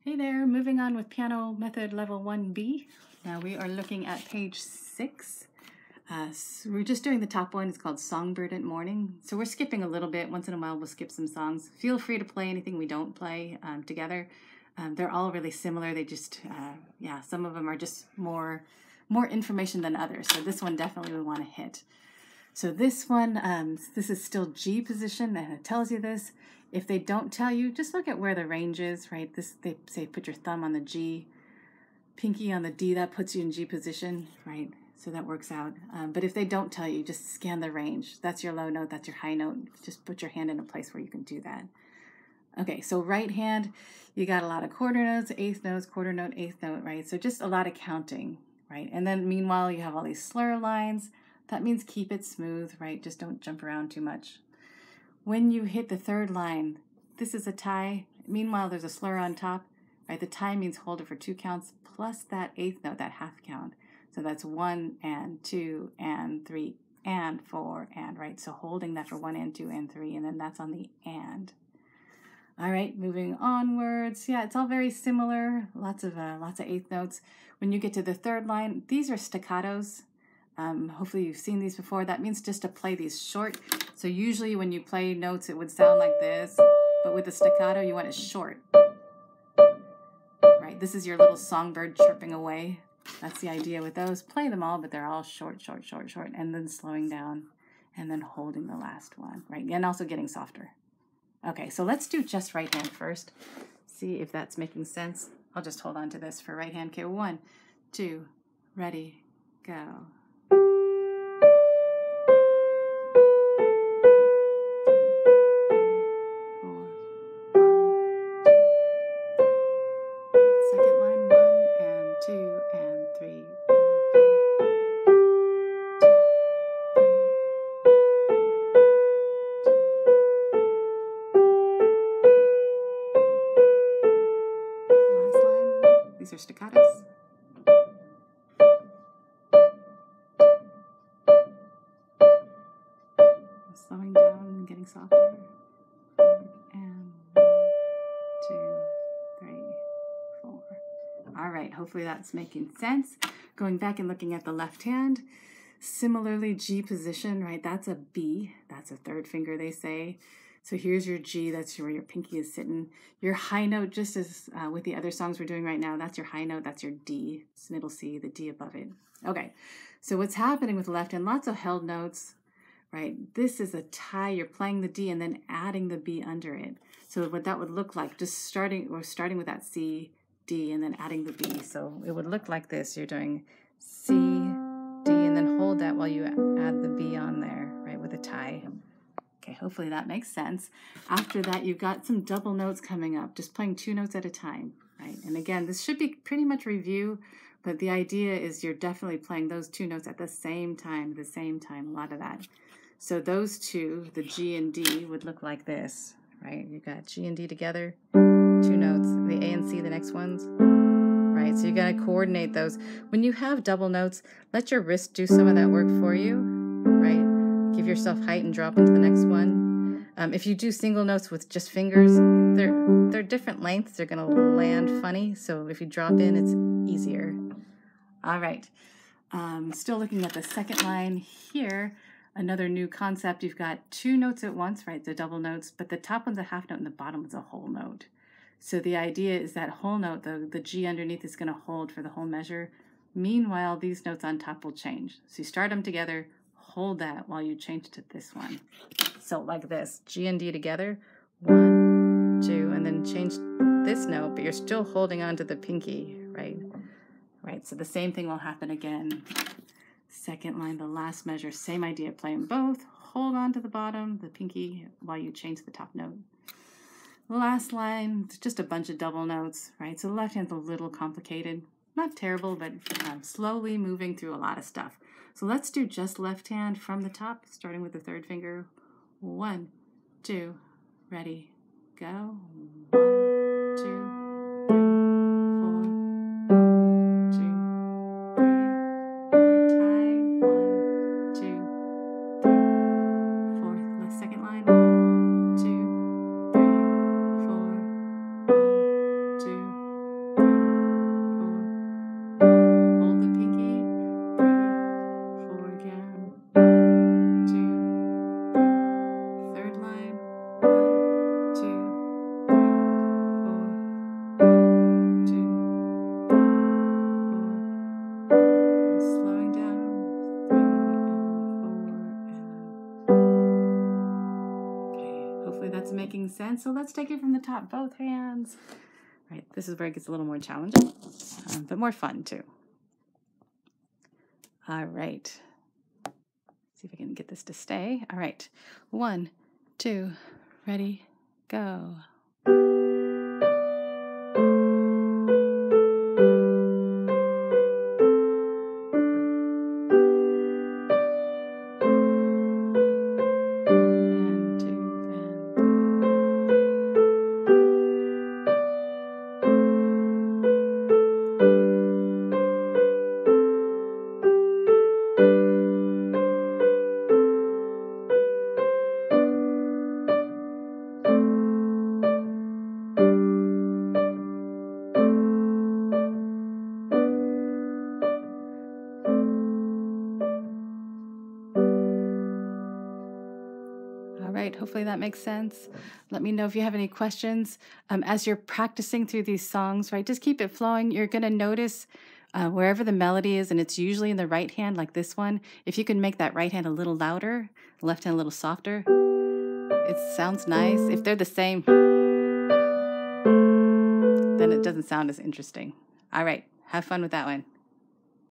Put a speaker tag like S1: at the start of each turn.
S1: Hey there, moving on with piano method level 1B. Now we are looking at page 6. So we're just doing the top one. It's called Songbird at Morning. So we're skipping a little bit. Once in a while we'll skip some songs. Feel free to play anything we don't play together. They're all really similar. They just, some of them are just more information than others. So this one definitely we want to hit. So this one, this is still G position, and it tells you this. If they don't tell you, just look at where the range is, right? They say put your thumb on the G, pinky on the D, that puts you in G position, right? So that works out. But if they don't tell you, just scan the range. That's your low note, that's your high note. Just put your hand in a place where you can do that. Okay, so right hand, you got a lot of quarter notes, eighth notes, quarter note, eighth note, right? So just a lot of counting, right? And then meanwhile, you have all these slur lines. That means keep it smooth, right? Just don't jump around too much. When you hit the third line, this is a tie. Meanwhile, there's a slur on top, right? The tie means hold it for 2 counts plus that eighth note, that half count. So that's 1 and 2 and 3 and 4 and, right? So holding that for 1 and 2 and 3, and then that's on the and. All right, moving onwards. Yeah, it's all very similar. Lots of eighth notes. When you get to the third line, these are staccatos. Hopefully you've seen these before. That means just to play these short. So usually when you play notes, it would sound like this, but with the staccato, you want it short. Right, this is your little songbird chirping away. That's the idea with those. Play them all, but they're all short, short, short, short, and then slowing down, and then holding the last one, right? And also getting softer. Okay, so let's do just right hand first. See if that's making sense. I'll just hold on to this for right hand. Okay, 1, 2, ready, go. Second line, 1 and 2 and 3. Last line, these are staccatos. Slowing down and getting softer. And 1, 2, 3, 4. All right, hopefully that's making sense. Going back and looking at the left hand, similarly G position, right? That's a B. That's a third finger, they say. So here's your G, that's where your pinky is sitting. Your high note, just as with the other songs we're doing right now, that's your high note, that's your D, middle C, the D above it. Okay, so what's happening with the left hand, lots of held notes, right? This is a tie, you're playing the D and then adding the B under it. So what that would look like, just starting with that C, D, and then adding the B. So it would look like this, you're doing C, D, and then hold that while you add the B on there, right, with a tie. Okay, hopefully that makes sense. After that, you've got some double notes coming up, just playing 2 notes at a time, right? And again, this should be pretty much review, but the idea is you're definitely playing those 2 notes at the same time, a lot of that. So those two, the G and D, would look like this, right? You've got G and D together, 2 notes, the A and C, the next ones, right? So you got to coordinate those. When you have double notes, let your wrist do some of that work for you, right? Give yourself height and drop into the next one. If you do single notes with just fingers, they're different lengths. They're going to land funny. So if you drop in, it's easier. All right. Still looking at the second line here. Another new concept. You've got 2 notes at once, right? The double notes, but the top one's a half note and the bottom is a whole note. So the idea is that whole note, the G underneath is going to hold for the whole measure. Meanwhile, these notes on top will change. So you start them together, hold that while you change to this one. So like this, G and D together, 1, 2, and then change this note, but you're still holding on to the pinky, right? Right, so the same thing will happen again. Second line, the last measure, same idea, play them both, hold on to the bottom, the pinky, while you change the top note. Last line, it's just a bunch of double notes, right? So the left hand's a little complicated. Not terrible, but slowly moving through a lot of stuff. So let's do just left hand from the top, starting with the third finger. 1, 2, ready, go. 1, 2, 3, 4. 1, 2, 3, 4. Tie. 1, 2, 3. Fourth, the second line. 1, 2, 3, 4. 1, 2, sense. So let's take it from the top, both hands. All right, this is where it gets a little more challenging, but more fun too. All right. See if I can get this to stay. All right. 1, 2, ready, go. Right, hopefully that makes sense. Let me know if you have any questions. As you're practicing through these songs, right, just keep it flowing. You're going to notice wherever the melody is, and it's usually in the right hand, like this one. If you can make that right hand a little louder, left hand a little softer, it sounds nice. If they're the same, then it doesn't sound as interesting. All right, have fun with that one.